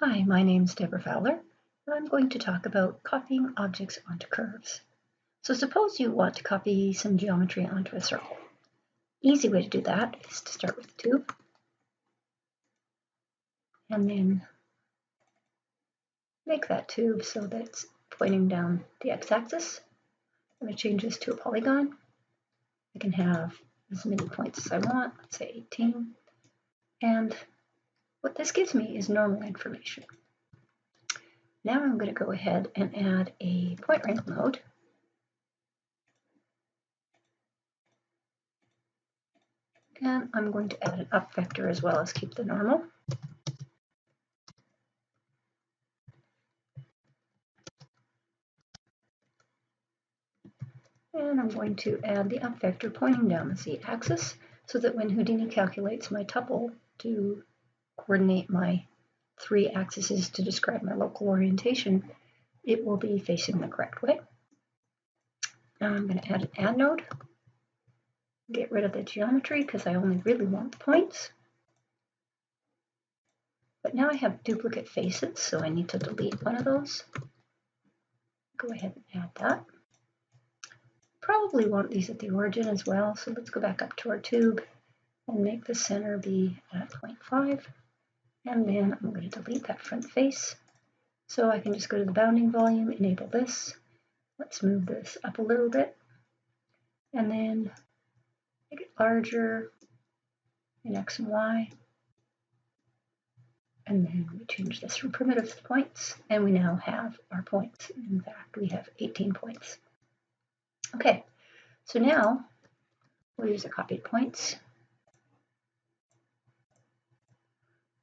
Hi, my name's Deborah Fowler, and I'm going to talk about copying objects onto curves. So suppose you want to copy some geometry onto a circle. Easy way to do that is to start with a tube, and then make that tube so that it's pointing down the x-axis. I'm going to change this to a polygon. I can have as many points as I want, let's say 18. And what this gives me is normal information. Now I'm going to go ahead and add a point wrangle node. And I'm going to add an up vector as well as keep the normal. And I'm going to add the up vector pointing down the z-axis so that when Houdini calculates my tuple to coordinate my three axes to describe my local orientation, it will be facing the correct way. Now I'm going to add an add node, get rid of the geometry because I only really want the points. But now I have duplicate faces, so I need to delete one of those. Go ahead and add that. Probably want these at the origin as well, so let's go back up to our tube and make the center be at 0.5. And then I'm going to delete that front face. So I can just go to the bounding volume, enable this. Let's move this up a little bit. And then make it larger in X and Y. And then we change this from primitives to points. And we now have our points. In fact, we have 18 points. Okay, so now we'll use the copied points.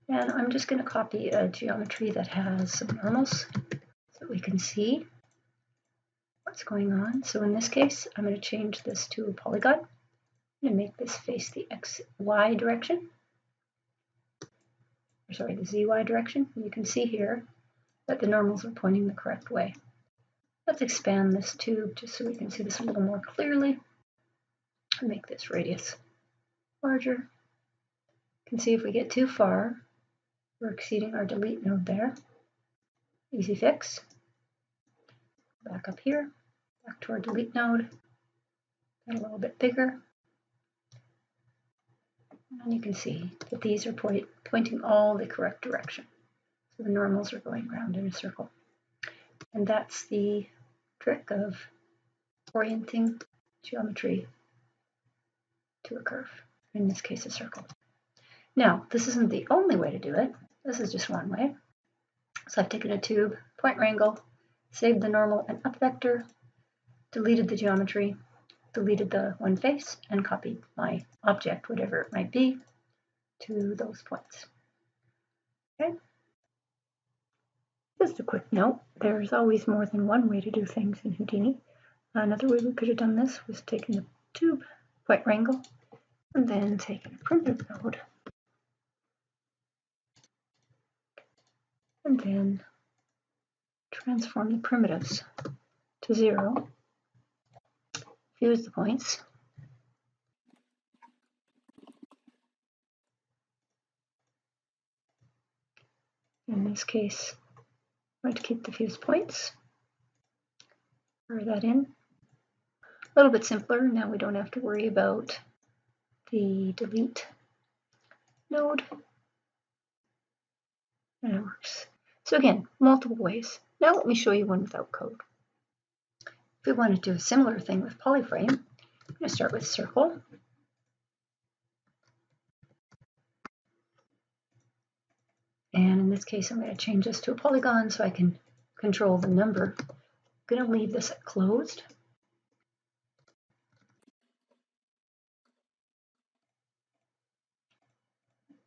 And I'm just going to copy a geometry that has some normals so we can see what's going on. So in this case, I'm going to change this to a polygon. I'm going to make this face the XY direction. Or sorry, the ZY direction. And you can see here that the normals are pointing the correct way. Let's expand this tube just so we can see this a little more clearly. And make this radius larger. You can see if we get too far, we're exceeding our delete node there. Easy fix. Back up here, back to our delete node, get a little bit bigger. And you can see that these are pointing all the correct direction. So the normals are going around in a circle. And that's the trick of orienting geometry to a curve, in this case a circle. Now, this isn't the only way to do it. This is just one way. So I've taken a tube, point wrangle, saved the normal and up vector, deleted the geometry, deleted the one face, and copied my object, whatever it might be, to those points. Okay. Just a quick note, there's always more than one way to do things in Houdini. Another way we could have done this was taking the tube, point wrangle, and then taking a primitive node, and then transform the primitives to 0, fuse the points, in this case I'm going to keep the fused points, blur that in. A little bit simpler, now we don't have to worry about the delete node, and it works. So again, multiple ways. Now let me show you one without code. If we want to do a similar thing with polyframe, I'm going to start with circle. And in this case, I'm going to change this to a polygon so I can control the number. I'm going to leave this closed.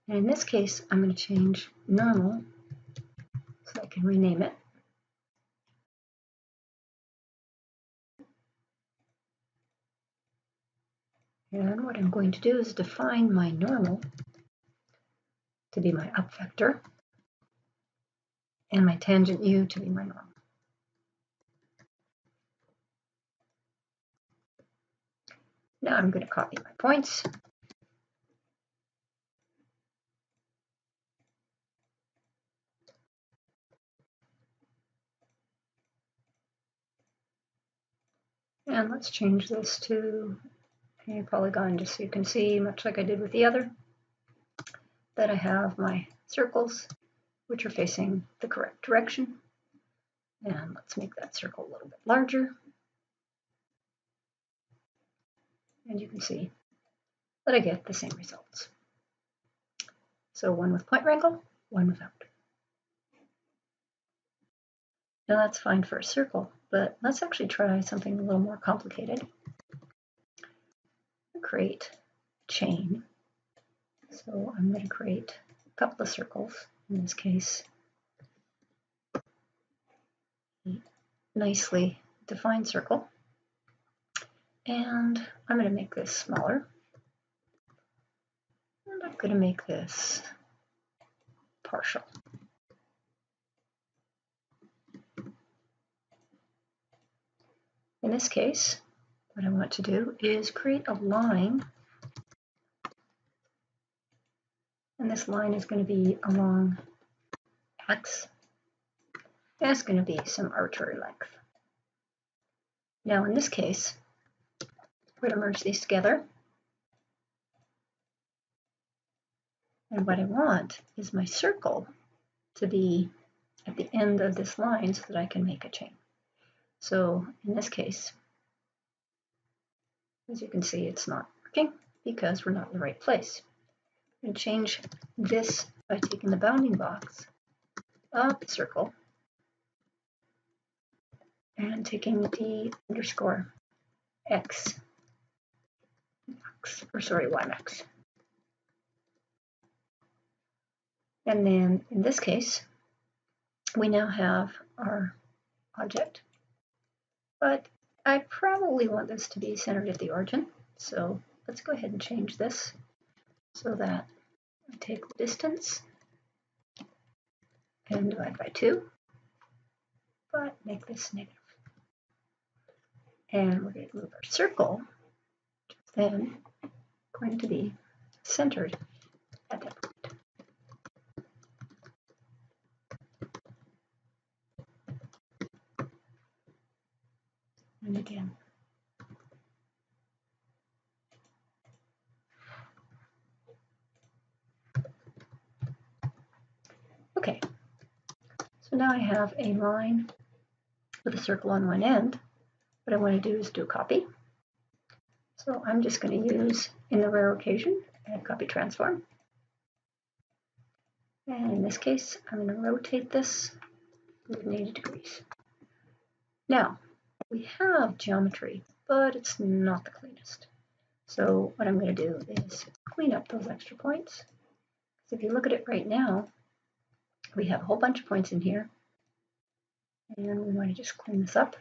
And in this case, I'm going to change normal so I can rename it. And what I'm going to do is define my normal to be my up vector and my tangent u to be my normal. Now I'm going to copy my points. And let's change this to a polygon just so you can see, much like I did with the other, that I have my circles which are facing the correct direction. And let's make that circle a little bit larger. And you can see that I get the same results. So one with point wrinkle, one without. Now that's fine for a circle, but let's actually try something a little more complicated. Create a chain. So I'm going to create a couple of circles, in this case, a nicely defined circle. And I'm going to make this smaller. And I'm going to make this partial. In this case, what I want to do is create a line. And this line is going to be along X. And it's going to be some arbitrary length. Now in this case, we're going to merge these together. And what I want is my circle to be at the end of this line so that I can make a chain. So in this case, as you can see, it's not working because we're not in the right place. I'm going to change this by taking the bounding box of the circle and taking the underscore x, y max. And then in this case, we now have our object, but I probably want this to be centered at the origin. So let's go ahead and change this so that I take the distance and divide by 2, but make this negative. And we're going to move our circle, which is then going to be centered at that point. And again. Okay, so now I have a line with a circle on one end. What I want to do is do a copy. So I'm just going to use, in the rare occasion, a copy transform. And in this case, I'm going to rotate this 180 degrees. Now, we have geometry, but it's not the cleanest. So what I'm going to do is clean up those extra points. So if you look at it right now, we have a whole bunch of points in here. And we want to just clean this up.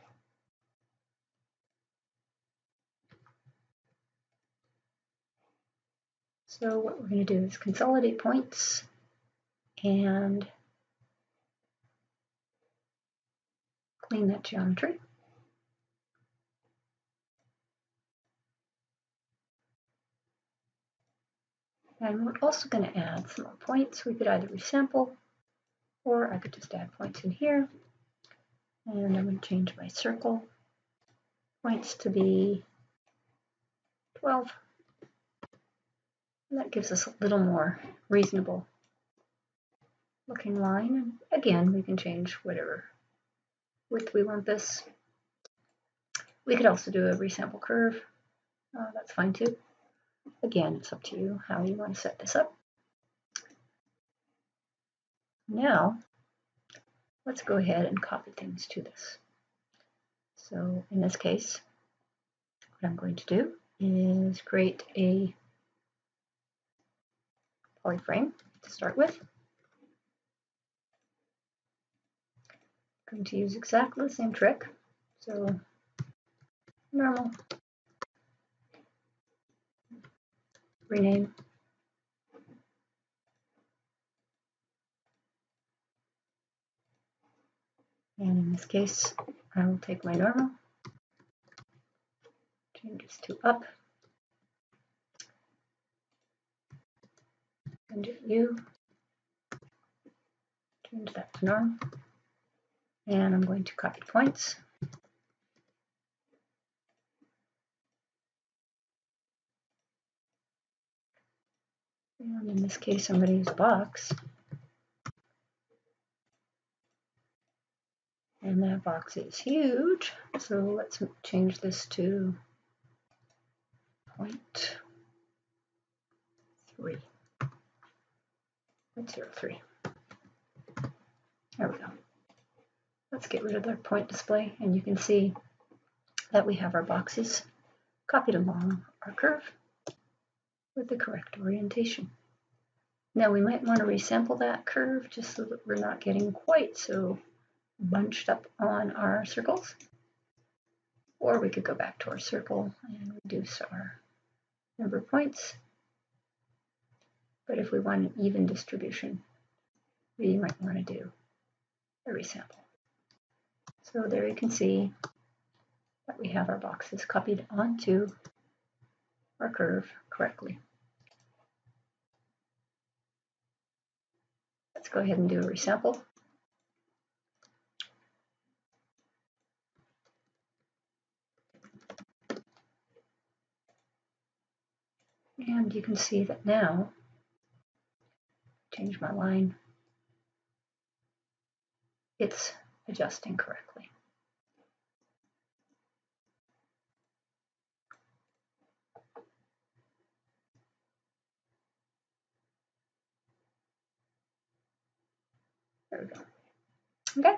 So what we're going to do is consolidate points and clean that geometry. And we're also going to add some more points. We could either resample, or I could just add points in here. And I'm going to change my circle points to be 12. And that gives us a little more reasonable looking line. And again, we can change whatever width we want this. We could also do a resample curve. That's fine too. Again, it's up to you how you want to set this up. Now, let's go ahead and copy things to this. So in this case, what I'm going to do is create a polyframe to start with. I'm going to use exactly the same trick. So normal, rename, and in this case, I will take my normal, change this to up, and U, change that to normal, and I'm going to copy points. And in this case, I'm going to use a box. And that box is huge. So let's change this to 0.3. 0.03. There we go. Let's get rid of the point display, and you can see that we have our boxes copied along our curve with the correct orientation. Now we might want to resample that curve just so that we're not getting quite so bunched up on our circles. Or we could go back to our circle and reduce our number of points. But if we want an even distribution, we might want to do a resample. So there you can see that we have our boxes copied onto our curve correctly. Let's go ahead and do a resample. And you can see that now, change my line, it's adjusting correctly. There we go. Okay,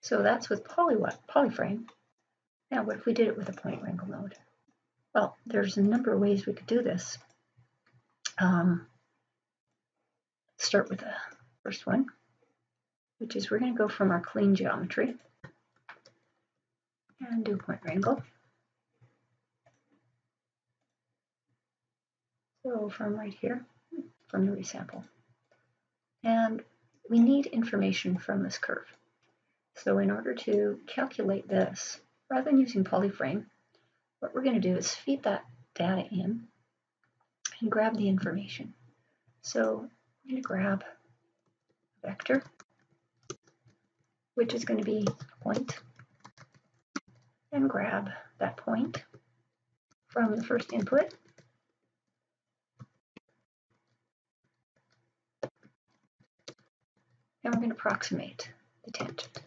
so that's with polyframe. Now what if we did it with a point wrangle node? Well, there's a number of ways we could do this. Start with the first one, which is we're going to go from our clean geometry and do a point wrangle. So from right here, from the resample. And we need information from this curve. So in order to calculate this, rather than using polyframe, what we're going to do is feed that data in and grab the information. So I'm going to grab a vector, which is going to be a point, and grab that point from the first input. And we're going to approximate the tangent.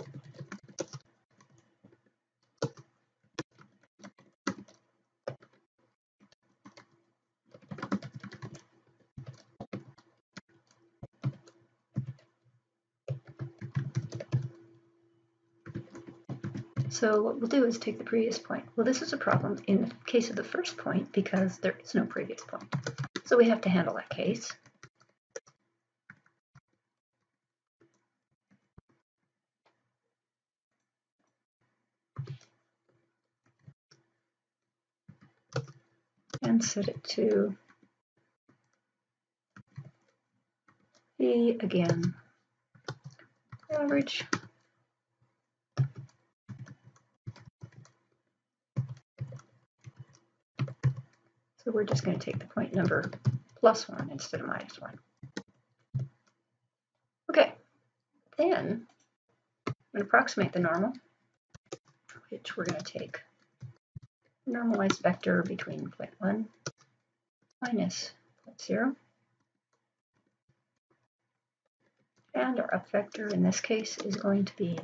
So what we'll do is take the previous point. Well, this is a problem in the case of the first point because there is no previous point. So we have to handle that case. And set it to the, again, average. So we're just going to take the point number +1 instead of -1. Okay, then I'm going to approximate the normal, which we're going to take a normalized vector between 0.1 minus 0. And our up vector in this case is going to be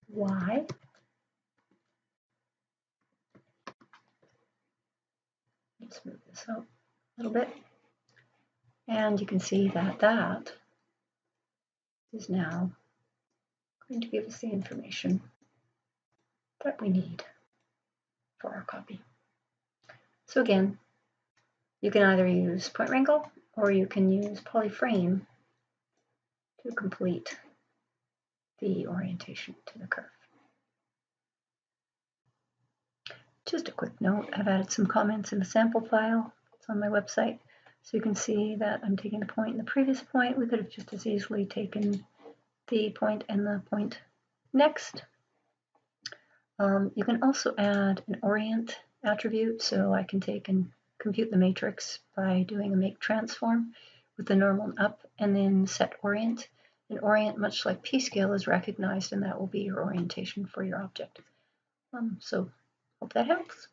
y. Let's move this out a little bit. And you can see that that is now going to give us the information that we need for our copy. So again, you can either use point wrangle or you can use polyframe to complete the orientation to the curve. Just a quick note, I've added some comments in the sample file. It's on my website. So you can see that I'm taking the point and the previous point. We could have just as easily taken the point and the point next. You can also add an orient attribute. So I can take and compute the matrix by doing a make transform with the normal up and then set orient. And orient, much like p-scale, is recognized, and that will be your orientation for your object. So hope that helps.